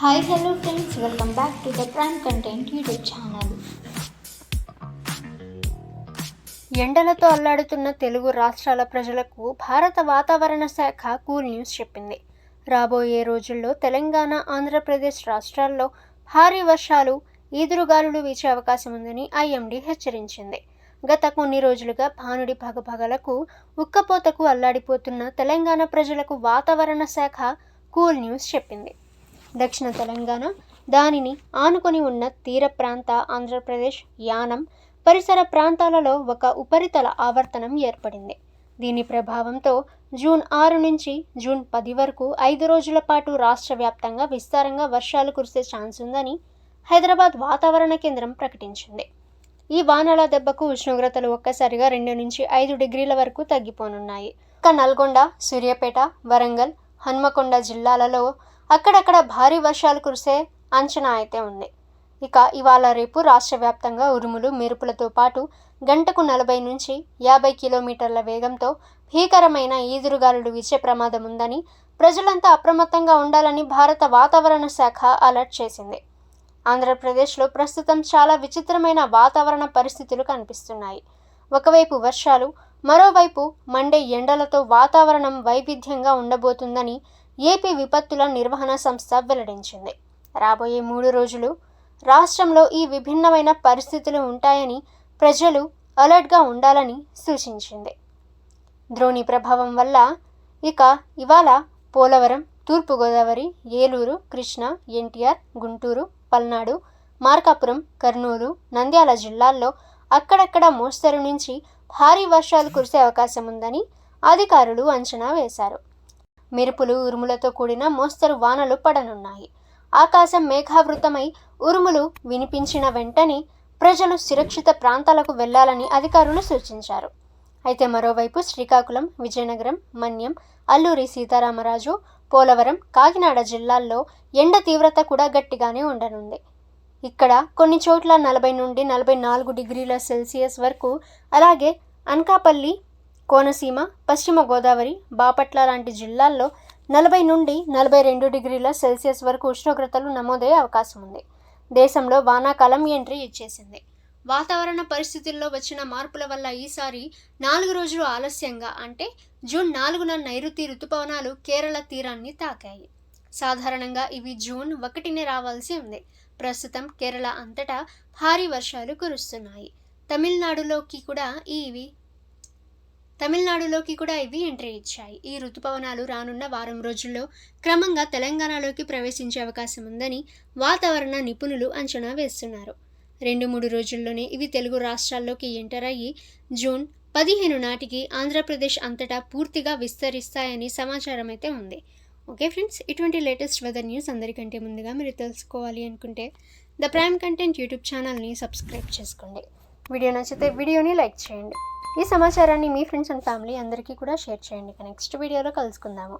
Hi hello friends, welcome back to the prime content YouTube channel. ఎండలతో అల్లాడుతున్న తెలుగు రాష్ట్రాల ప్రజలకు భారత వాతావరణ శాఖ కూల్ న్యూస్ చెప్పింది. రాబోయే రోజుల్లో తెలంగాణ, ఆంధ్రప్రదేశ్ రాష్ట్రాల్లో భారీ వర్షాలు, ఈదురుగాలులు వీచే అవకాశం ఉందని ఐఎండీ హెచ్చరించింది. గత కొన్ని రోజులుగా భానుడి భగభగలకు, ఉక్కపోతకు అల్లాడిపోతున్న తెలంగాణ ప్రజలకు వాతావరణ శాఖ కూల్ న్యూస్ చెప్పింది. దక్షిణ తెలంగాణ, దానిని ఆనుకొని ఉన్న తీర ప్రాంత ఆంధ్రప్రదేశ్, యానం పరిసర ప్రాంతాలలో ఒక ఉపరితల ఆవర్తనం ఏర్పడింది. దీని ప్రభావంతో జూన్ 6 నుంచి జూన్ 10 వరకు 5 రోజుల పాటు రాష్ట్ర వ్యాప్తంగా విస్తారంగా వర్షాలు కురిసే ఛాన్స్ ఉందని హైదరాబాద్ వాతావరణ కేంద్రం ప్రకటించింది. ఈ వానల దెబ్బకు ఉష్ణోగ్రతలు ఒక్కసారిగా 2 నుంచి 5 డిగ్రీల వరకు తగ్గిపోనున్నాయి. నల్గొండ, సూర్యాపేట, వరంగల్, హన్మకొండ జిల్లాలలో అక్కడక్కడ భారీ వర్షాలు కురిసే అంచనా అయితే ఉంది. ఇక ఇవాళ రేపు రాష్ట్ర వ్యాప్తంగా ఉరుములు, మెరుపులతో పాటు గంటకు 40 నుంచి 50 కిలోమీటర్ల వేగంతో భీకరమైన ఈదురుగాలులు వీచే ప్రమాదం ఉందని, ప్రజలంతా అప్రమత్తంగా ఉండాలని భారత వాతావరణ శాఖ అలర్ట్ చేసింది. ఆంధ్రప్రదేశ్లో ప్రస్తుతం చాలా విచిత్రమైన వాతావరణ పరిస్థితులు కనిపిస్తున్నాయి. ఒకవైపు వర్షాలు, మరోవైపు మండే ఎండలతో వాతావరణం వైవిధ్యంగా ఉండబోతుందని ఏపీ విపత్తుల నిర్వహణ సంస్థ వెల్లడించింది. రాబోయే 3 రోజులు రాష్ట్రంలో ఈ విభిన్నమైన పరిస్థితులు ఉంటాయని ప్రజలు అలర్ట్గా ఉండాలని సూచించింది. ద్రోణి ప్రభావం వల్ల ఇవాళ పోలవరం, తూర్పుగోదావరి, ఏలూరు, కృష్ణా, ఎన్టీఆర్, గుంటూరు, పల్నాడు, మార్కాపురం, కర్నూలు, నంద్యాల జిల్లాల్లో అక్కడక్కడ మోస్తరు నుంచి భారీ వర్షాలు కురిసే అవకాశం ఉందని అధికారులు అంచనా వేశారు. మెరుపులు, ఉరుములతో కూడిన మోస్తరు వానలు పడనున్నాయి. ఆకాశం మేఘావృతమై ఉరుములు వినిపించిన వెంటనే ప్రజలు సురక్షిత ప్రాంతాలకు వెళ్లాలని అధికారులు సూచించారు. అయితే మరోవైపు శ్రీకాకుళం, విజయనగరం, మన్యం, అల్లూరి సీతారామరాజు, పోలవరం, కాకినాడ జిల్లాల్లో ఎండ తీవ్రత కూడా గట్టిగానే ఉండనుంది. ఇక్కడ కొన్ని చోట్ల 40 నుండి 44 డిగ్రీల సెల్సియస్ వరకు, అలాగే అనకాపల్లి, కోనసీమ, పశ్చిమ గోదావరి, బాపట్ల లాంటి జిల్లాల్లో 40 నుండి 42 డిగ్రీల సెల్సియస్ వరకు ఉష్ణోగ్రతలు నమోదయ్యే అవకాశం ఉంది. దేశంలో వానాకాలం ఎంట్రీ ఇచ్చేసింది. వాతావరణ పరిస్థితుల్లో వచ్చిన మార్పుల వల్ల ఈసారి 4 రోజులు ఆలస్యంగా, అంటే జూన్ 4న నైరుతి రుతుపవనాలు కేరళ తీరాన్ని తాకాయి. సాధారణంగా ఇవి జూన్ 1నే రావాల్సి ఉంది. ప్రస్తుతం కేరళ అంతటా భారీ వర్షాలు కురుస్తున్నాయి. తమిళనాడులోకి కూడా ఇవి ఎంట్రీ ఇచ్చాయి. ఈ రుతుపవనాలు రానున్న వారం రోజుల్లో క్రమంగా తెలంగాణలోకి ప్రవేశించే అవకాశం ఉందని వాతావరణ నిపుణులు అంచనా వేస్తున్నారు. 2-3 రోజుల్లోనే ఇవి తెలుగు రాష్ట్రాల్లోకి ఎంటర్ అయ్యి జూన్ 15 నాటికి ఆంధ్రప్రదేశ్ అంతటా పూర్తిగా విస్తరిస్తాయని సమాచారం అయితే ఉంది. ఓకే ఫ్రెండ్స్, ఇటువంటి లేటెస్ట్ వెదర్ న్యూస్ అందరికంటే ముందుగా మీరు తెలుసుకోవాలి అనుకుంటే ద ప్రైమ్ కంటెంట్ యూట్యూబ్ ఛానల్ని సబ్స్క్రైబ్ చేసుకోండి. వీడియో నచ్చితే వీడియోని లైక్ చేయండి. ఈ సమాచారాన్ని మీ ఫ్రెండ్స్ అండ్ ఫ్యామిలీ అందరికీ కూడా షేర్ చేయండి. నెక్స్ట్ వీడియోలో కలుసుకుందాము.